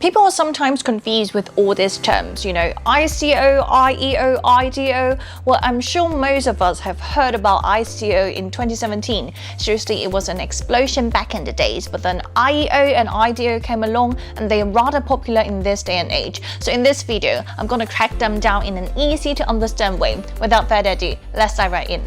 People are sometimes confused with all these terms, ICO, IEO, IDO. Well, I'm sure most of us have heard about ICO in 2017. Seriously, it was an explosion back in the days, but then IEO and IDO came along and they are rather popular in this day and age. So in this video, I'm going to crack them down in an easy to understand way. Without further ado, let's dive right in.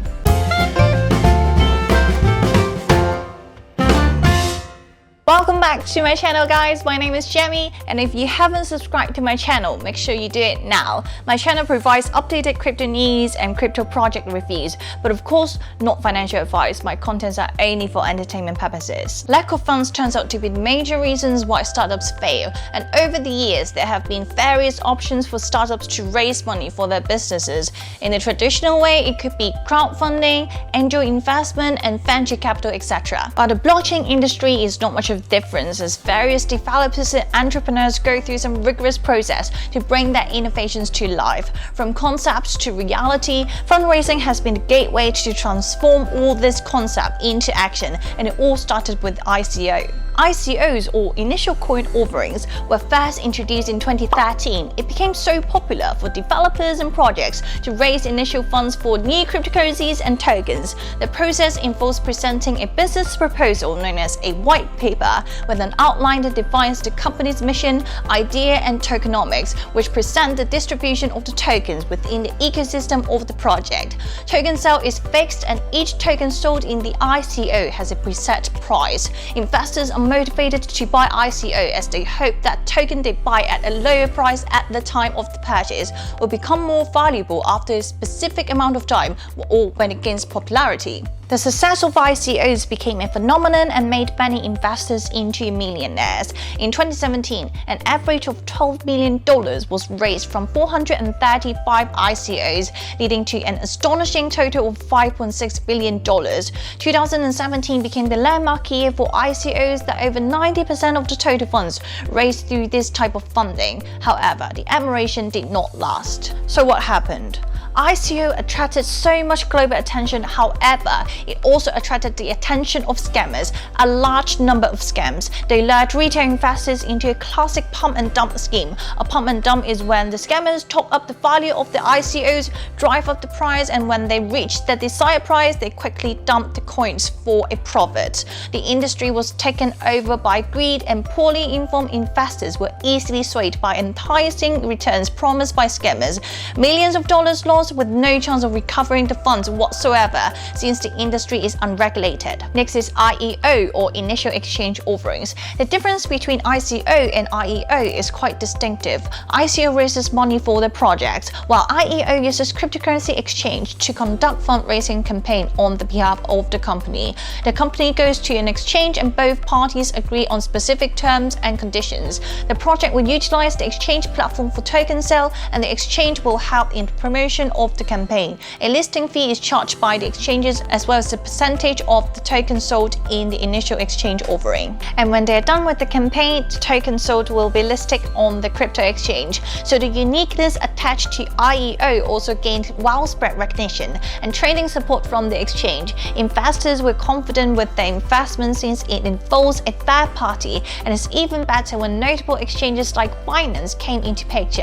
Welcome back to my channel, guys. My name is Jamie, and if you haven't subscribed to my channel, make sure you do it now. My channel provides updated crypto news and crypto project reviews, but of course, not financial advice. My contents are only for entertainment purposes. Lack of funds turns out to be major reasons why startups fail, and over the years, there have been various options for startups to raise money for their businesses. In the traditional way, it could be crowdfunding, angel investment, and venture capital, etc. But the blockchain industry is not much of difference, as various developers and entrepreneurs go through some rigorous process to bring their innovations to life. From concepts to reality, fundraising has been the gateway to transform all this concept into action, and it all started with ICO. ICOs, or initial coin offerings, were first introduced in 2013. It became so popular for developers and projects to raise initial funds for new cryptocurrencies and tokens. The process involves presenting a business proposal known as a white paper with an outline that defines the company's mission, idea, and tokenomics, which present the distribution of the tokens within the ecosystem of the project. Token sale is fixed, and each token sold in the ICO has a preset price. Investors are motivated to buy ICO as they hope that token they buy at a lower price at the time of the purchase will become more valuable after a specific amount of time, or when it gains popularity. The success of ICOs became a phenomenon and made many investors into millionaires. In 2017, an average of $12 million was raised from 435 ICOs, leading to an astonishing total of $5.6 billion. 2017 became the landmark year for ICOs, that over 90% of the total funds raised through this type of funding. However, the admiration did not last. So what happened? ICO attracted so much global attention, however, it also attracted the attention of scammers. A large number of scams. They lured retail investors into a classic pump and dump scheme. A pump and dump is when the scammers top up the value of the ICOs, drive up the price, and when they reach the desired price, they quickly dump the coins for a profit. The industry was taken over by greed, and poorly informed investors were easily swayed by enticing returns promised by scammers. Millions of dollars lost with no chance of recovering the funds whatsoever, since the industry is unregulated. Next is IEO, or initial exchange offerings. The difference between ICO and IEO is quite distinctive. ICO raises money for the project, while IEO uses cryptocurrency exchange to conduct fundraising campaign on the behalf of the company. The company goes to an exchange and both parties agree on specific terms and conditions. The project will utilize the exchange platform for token sale, and the exchange will help in the promotion of the campaign. A listing fee is charged by the exchanges, as well as the percentage of the token sold in the initial exchange offering. And when they're done with the campaign, the token sold will be listed on the crypto exchange. So the uniqueness attached to IEO also gained widespread recognition and trading support from the exchange. Investors were confident with their investment since it involves a third party, and is even better when notable exchanges like Binance came into picture.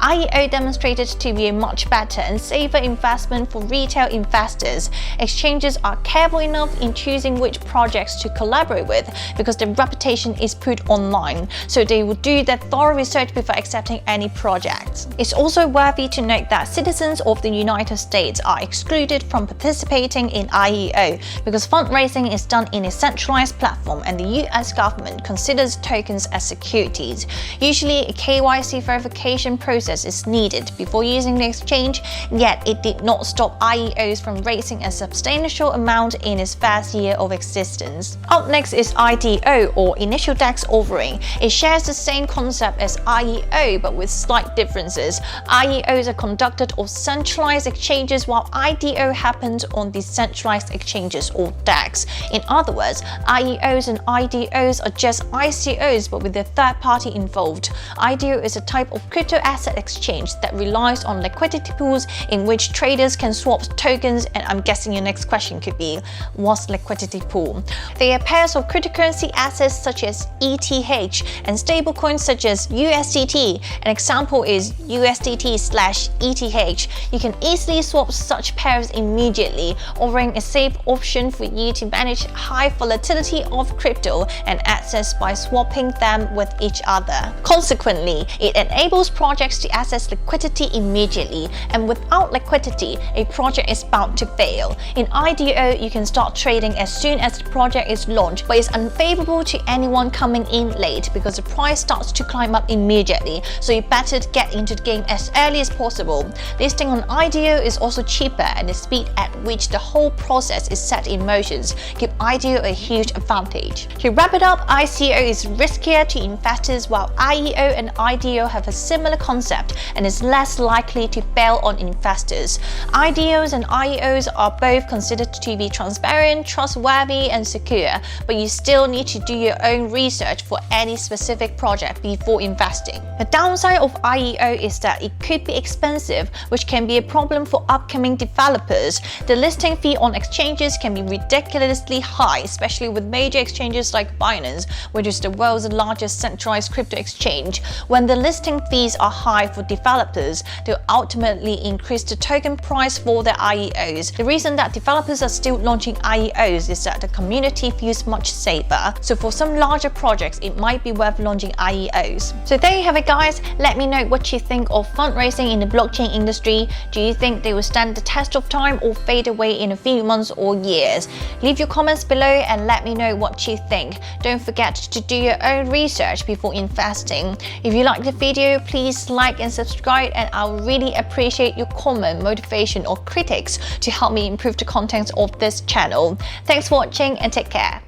IEO demonstrated to be a much better and safer investment for retail investors. Exchanges are careful enough in choosing which projects to collaborate with because their reputation is put online, so they will do their thorough research before accepting any projects. It's also worthy to note that citizens of the United States are excluded from participating in IEO because fundraising is done in a centralized platform, and the US government considers tokens as securities. Usually, a KYC verification process is needed before using the exchange, yet it did not stop IEOs from raising a substantial amount in its first year of existence. Up next is IDO, or initial DEX offering. It shares the same concept as IEO but with slight differences. IEOs are conducted on centralized exchanges, while IDO happens on decentralized exchanges, or DEX. In other words, IEOs and IDOs are just ICOs but with a third party involved. IDO is a type of crypto asset exchange that relies on liquidity pools pools in which traders can swap tokens, and I'm guessing your next question could be, what's liquidity pool? They are pairs of cryptocurrency assets such as ETH and stablecoins such as USDT. An example is USDT/ETH. You can easily swap such pairs immediately, offering a safe option for you to manage high volatility of crypto and assets by swapping them with each other. Consequently, it enables projects to access liquidity immediately, and without liquidity, a project is bound to fail. In IDO, you can start trading as soon as the project is launched, but it's unfavorable to anyone coming in late because the price starts to climb up immediately, so you better get into the game as early as possible. Listing on IDO is also cheaper, and the speed at which the whole process is set in motion give IDO a huge advantage. To wrap it up, ICO is riskier to investors while IEO and IDO have a similar concept and is less likely to fail on investors. IDOs and IEOs are both considered to be transparent, trustworthy, and secure, but you still need to do your own research for any specific project before investing. The downside of IEO is that it could be expensive, which can be a problem for upcoming developers. The listing fee on exchanges can be ridiculously high, especially with major exchanges like Binance, which is the world's largest centralized crypto exchange. When the listing fees are high for developers, they'll ultimately increase the token price for the IEOs. The reason that developers are still launching IEOs is that the community feels much safer. So for some larger projects, it might be worth launching IEOs. So there you have it, guys. Let me know what you think of fundraising in the blockchain industry. Do you think they will stand the test of time or fade away in a few months or years? Leave your comments below and let me know what you think. Don't forget to do your own research before investing. If you like the video, please like and subscribe, and I'll really appreciate your comment, motivation, or critics to help me improve the contents of this channel. Thanks for watching and take care.